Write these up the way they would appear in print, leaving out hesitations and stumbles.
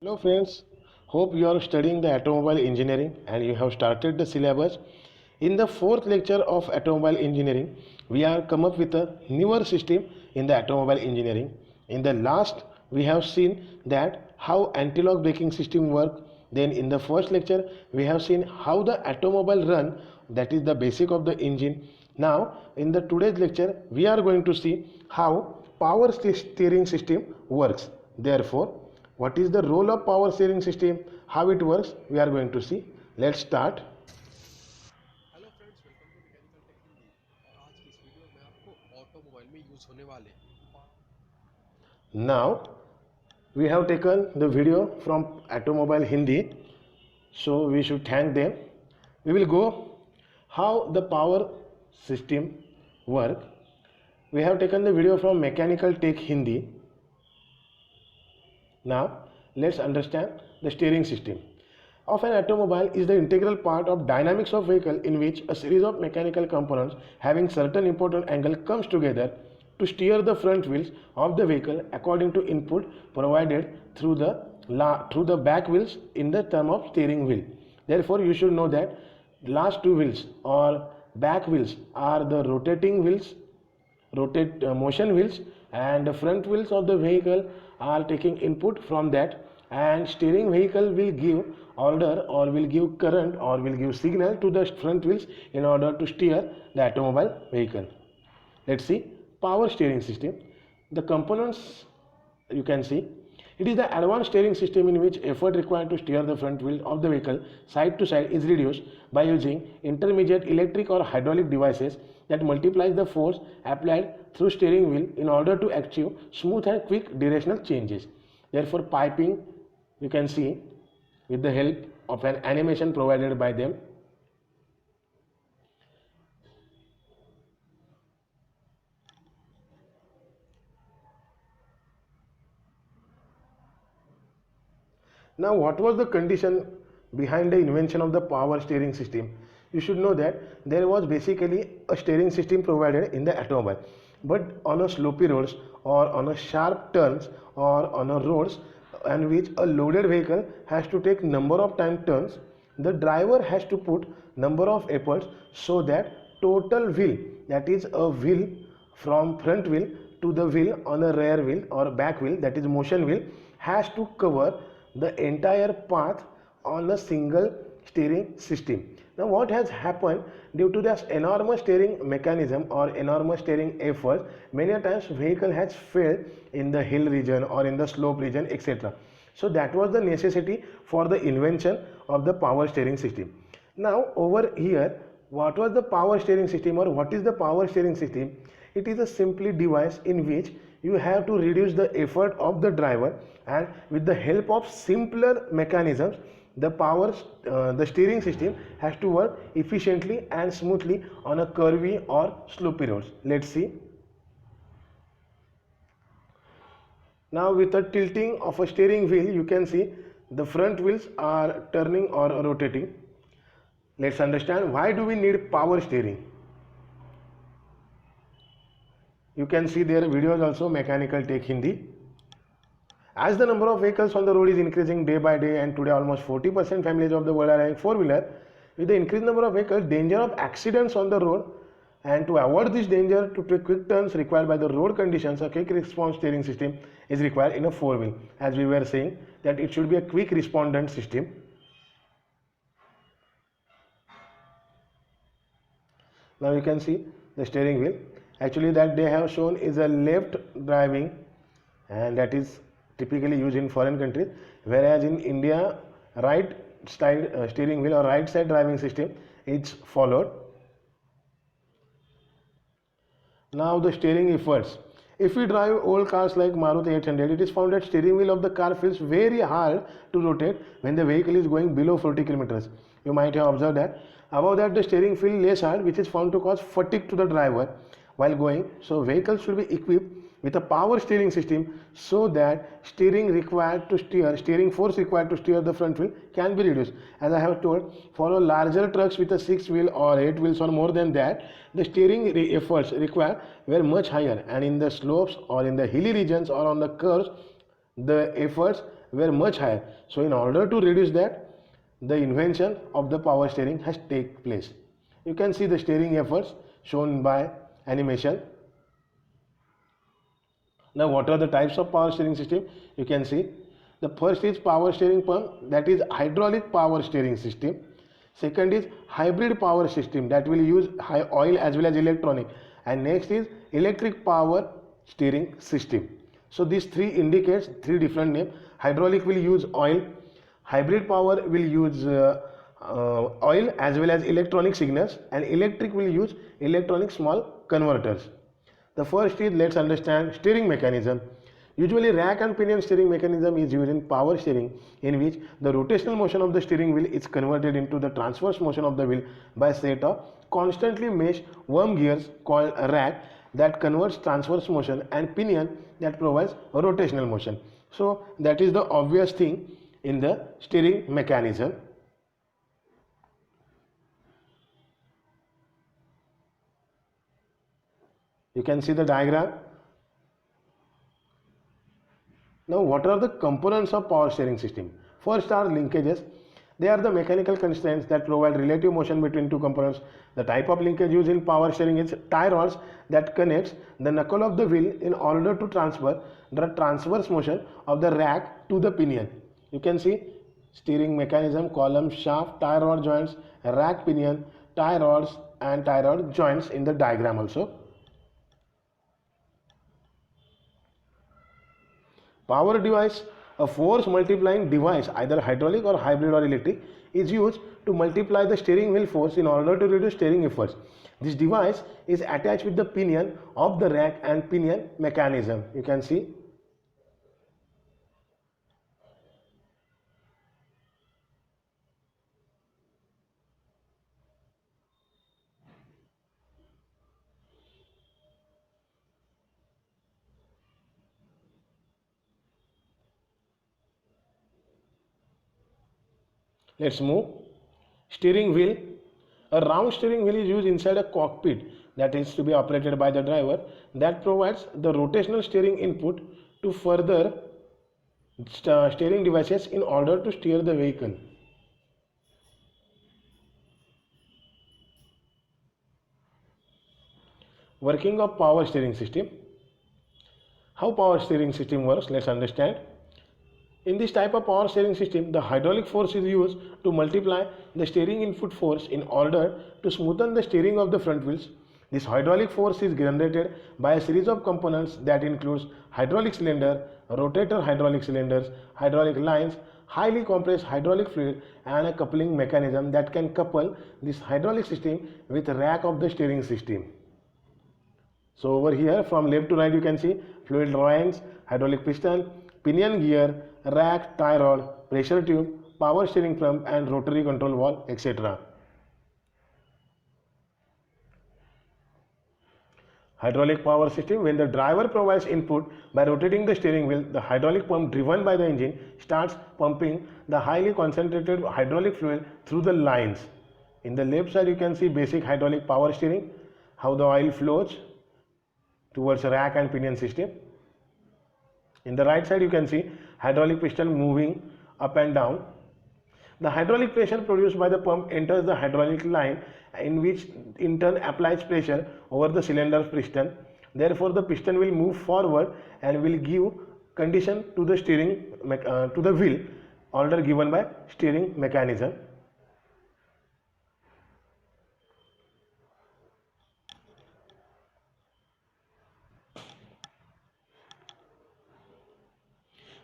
Hello friends, hope you are studying the automobile engineering and you have started the syllabus. In the fourth lecture of automobile engineering, we are come up with a newer system in the automobile engineering. In the last, we have seen that how anti-lock braking system work. Then in the first lecture, we have seen how the automobile run, that is the basic of the engine. Now, in the today's lecture, we are going to see how power steering system works. Therefore, what is the role of power steering system, how it works, we are going to see. Let's start. Hello friends, welcome to mechanical tech Hindi. और आज की इस video में आपको automobile में use होने वाले Now we have taken the video from Automobile Hindi, so we should thank them. We will go how the power system work. We have taken the video from Mechanical Tech Hindi. Now let's understand the steering system of an automobile is the integral part of dynamics of vehicle in which a series of mechanical components having certain important angle comes together to steer the front wheels of the vehicle according to input provided through the back wheels in the term of steering wheel. Therefore, you should know that last two wheels or back wheels are the rotating wheels, motion wheels, and the front wheels of the vehicle are taking input from that, and steering vehicle will give order or will give current or will give signal to the front wheels in order to steer the automobile vehicle. Let's see power steering system. The components you can see, it is the advanced steering system in which effort required to steer the front wheel of the vehicle side to side is reduced by using intermediate electric or hydraulic devices that multiplies the force applied through steering wheel in order to achieve smooth and quick directional changes. Therefore, piping you can see with the help of an animation provided by them. Now, what was the condition behind the invention of the power steering system? You should know that there was basically a steering system provided in the automobile, but on a slopy roads or on a sharp turns or on a roads on which a loaded vehicle has to take number of time turns, the driver has to put number of efforts so that total wheel, that is a wheel from front wheel to the wheel on a rear wheel or back wheel, that is motion wheel, has to cover the entire path on a single steering system. Now what has happened, due to this enormous steering mechanism or enormous steering effort, many times vehicle has failed in the hill region or in the slope region, etc. So that was the necessity for the invention of the power steering system. Now over here, what was the power steering system or what is the power steering system? It is a simply device in which you have to reduce the effort of the driver, and with the help of simpler mechanisms the steering system has to work efficiently and smoothly on a curvy or slopy roads. Let's see. Now with the tilting of a steering wheel, you can see the front wheels are turning or rotating. Let's understand why do we need power steering. You can see their videos also, Mechanical Tech Hindi. As the number of vehicles on the road is increasing day by day, and today almost 40% families of the world are having four-wheeler, with the increased number of vehicles, danger of accidents on the road, and to avoid this danger, to take quick turns required by the road conditions, a quick response steering system is required in a four-wheel. As we were saying that it should be a quick respondent system. Now you can see the steering wheel. Actually that they have shown is a left driving, and that is typically used in foreign countries, whereas in India right side steering wheel or right side driving system is followed. Now the steering efforts. If we drive old cars like Maruti 800, it is found that steering wheel of the car feels very hard to rotate when the vehicle is going below 40 kilometers. You might have observed that. Above that, the steering feels less hard, which is found to cause fatigue to the driver while going. So vehicles should be equipped with a power steering system so that steering force required to steer the front wheel can be reduced. As I have told, for a larger trucks with a 6 wheel or 8 wheels or more than that, the steering efforts required were much higher, and in the slopes or in the hilly regions or on the curves, the efforts were much higher. So in order to reduce that, the invention of the power steering has taken place. You can see the steering efforts shown by animation. Now what are the types of power steering system? You can see the first is power steering pump, that is hydraulic power steering system. Second is hybrid power system, that will use high oil as well as electronic. And next is electric power steering system. So these three indicates three different names. Hydraulic will use oil, hybrid power will use oil as well as electronic signals, and electric will use electronic small converters. The first is, let's understand steering mechanism. Usually rack and pinion steering mechanism is used in power steering, in which the rotational motion of the steering wheel is converted into the transverse motion of the wheel by a set of constantly meshed worm gears called a rack that converts transverse motion, and pinion that provides a rotational motion. So that is the obvious thing in the steering mechanism. You can see the diagram. Now what are the components of power steering system? First are linkages. They are the mechanical constraints that provide relative motion between two components. The type of linkage used in power steering is tie rods that connects the knuckle of the wheel in order to transfer the transverse motion of the rack to the pinion. You can see steering mechanism, column, shaft, tie rod joints, rack, pinion, tie rods and tie rod joints in the diagram also. Power device, a force multiplying device, either hydraulic or hybrid or electric, is used to multiply the steering wheel force in order to reduce steering efforts. This device is attached with the pinion of the rack and pinion mechanism. You can see. Let's move. Steering wheel. A round steering wheel is used inside a cockpit that is to be operated by the driver, that provides the rotational steering input to further steering devices in order to steer the vehicle. Working of power steering system. How power steering system works, let's understand. In this type of power steering system, the hydraulic force is used to multiply the steering input force in order to smoothen the steering of the front wheels. This hydraulic force is generated by a series of components that includes hydraulic cylinder, rotator hydraulic cylinders, hydraulic lines, highly compressed hydraulic fluid, and a coupling mechanism that can couple this hydraulic system with the rack of the steering system. So over here from left to right you can see fluid lines, hydraulic piston, pinion gear, rack, tie rod, pressure tube, power steering pump and rotary control valve, etc. Hydraulic power system. When the driver provides input by rotating the steering wheel, the hydraulic pump driven by the engine starts pumping the highly concentrated hydraulic fluid through the lines. In the left side you can see basic hydraulic power steering, how the oil flows towards a rack and pinion system. In the right side you can see hydraulic piston moving up and down. The hydraulic pressure produced by the pump enters the hydraulic line, in which in turn applies pressure over the cylinder piston. Therefore the piston will move forward and will give condition to the steering to the wheel, order given by steering mechanism.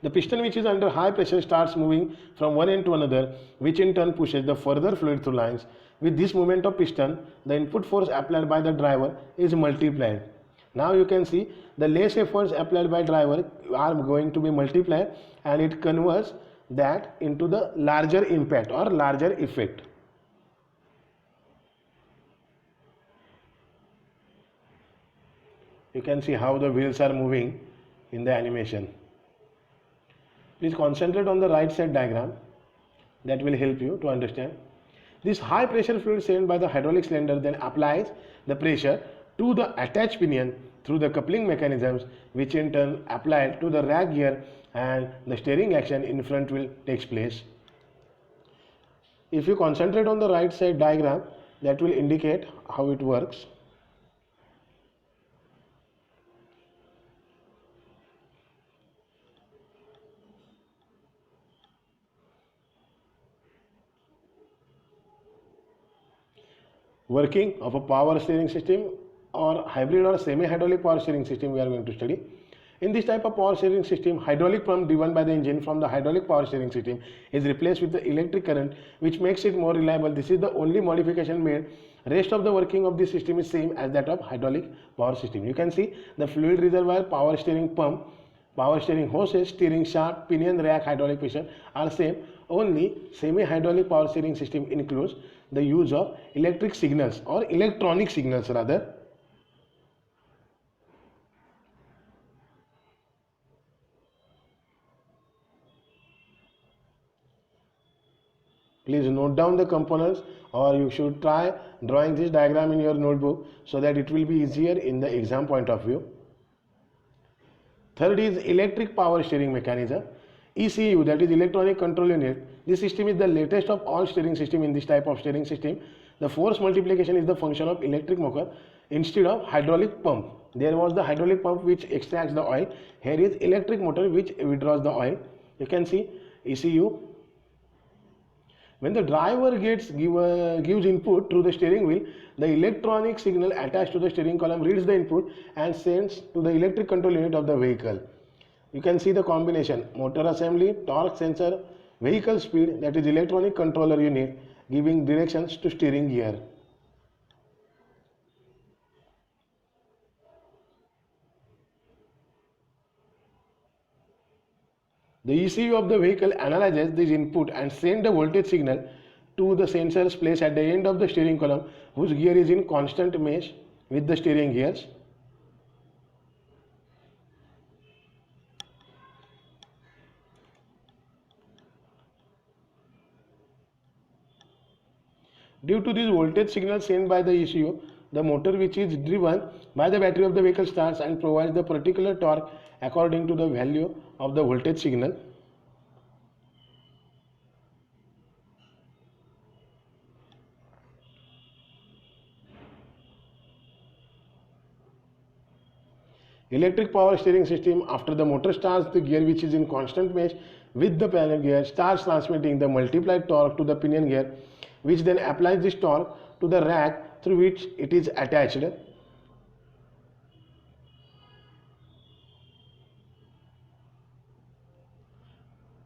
The piston, which is under high pressure, starts moving from one end to another, which in turn pushes the further fluid through lines. With this movement of piston, the input force applied by the driver is multiplied. Now you can see the less efforts applied by driver are going to be multiplied, and it converts that into the larger impact or larger effect. You can see how the wheels are moving in the animation. Please concentrate on the right side diagram, that will help you to understand. This high pressure fluid sent by the hydraulic cylinder then applies the pressure to the attached pinion through the coupling mechanisms, which in turn applied to the rack gear and the steering action in front wheel takes place. If you concentrate on the right side diagram, that will indicate how it works. Working of a power steering system or hybrid or semi-hydraulic power steering system we are going to study. In this type of power steering system, hydraulic pump driven by the engine from the hydraulic power steering system is replaced with the electric current, which makes it more reliable. This is the only modification made. Rest of the working of this system is same as that of hydraulic power system. You can see the fluid reservoir, power steering pump, power steering hoses, steering shaft, pinion rack, hydraulic piston are same. Only semi-hydraulic power steering system includes the use of electric signals or electronic signals rather. Please note down the components, or you should try drawing this diagram in your notebook so that it will be easier in the exam point of view. Third is electric power steering mechanism. ECU, that is electronic control unit. This system is the latest of all steering system. In this type of steering system, the force multiplication is the function of electric motor instead of hydraulic pump. There was the hydraulic pump which extracts the oil. Here is electric motor which withdraws the oil. You can see ECU. When the driver gives input through the steering wheel, the electronic signal attached to the steering column reads the input and sends to the electric control unit of the vehicle. You can see the combination: motor assembly, torque sensor, vehicle speed, that is electronic controller unit giving directions to steering gear. The ECU of the vehicle analyzes this input and sends the voltage signal to the sensors placed at the end of the steering column, whose gear is in constant mesh with the steering gears. Due to this voltage signal sent by the ECU, the motor which is driven by the battery of the vehicle starts and provides the particular torque according to the value of the voltage signal. Electric power steering system, after the motor starts, the gear which is in constant mesh with the parallel gear starts transmitting the multiplied torque to the pinion gear, which then applies this torque to the rack through which it is attached.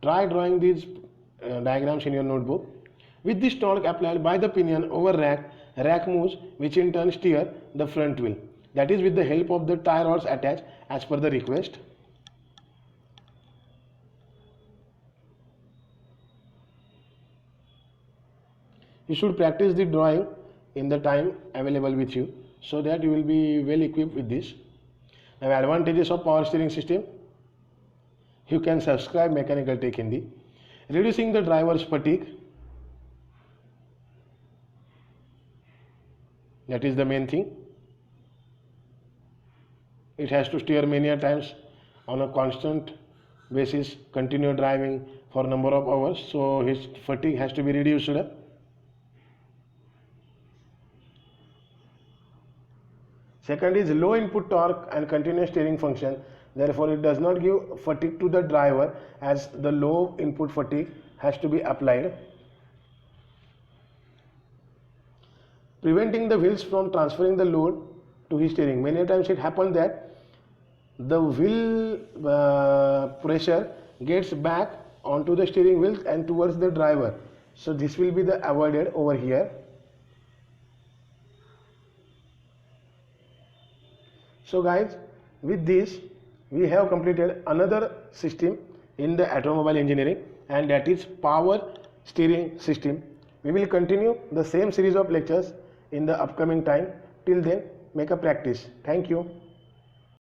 Try drawing these diagrams in your notebook. With this torque applied by the pinion over rack, rack moves, which in turn steer the front wheel. That is with the help of the tie rods attached as per the request. You should practice the drawing in the time available with you so that you will be well equipped with this. Now, advantages of power steering system. You can subscribe Mechanical Tech Hindi. Reducing the driver's fatigue. That is the main thing. It has to steer many a times on a constant basis, continue driving for a number of hours, so his fatigue has to be reduced. Second is low input torque and continuous steering function. Therefore, it does not give fatigue to the driver as the low input fatigue has to be applied. Preventing the wheels from transferring the load to his steering. Many times it happens that the wheel pressure gets back onto the steering wheel and towards the driver. So this will be the avoided over here. So guys, with this we have completed another system in the automobile engineering, and that is power steering system. We will continue the same series of lectures in the upcoming time. Till then, make a practice. Thank you.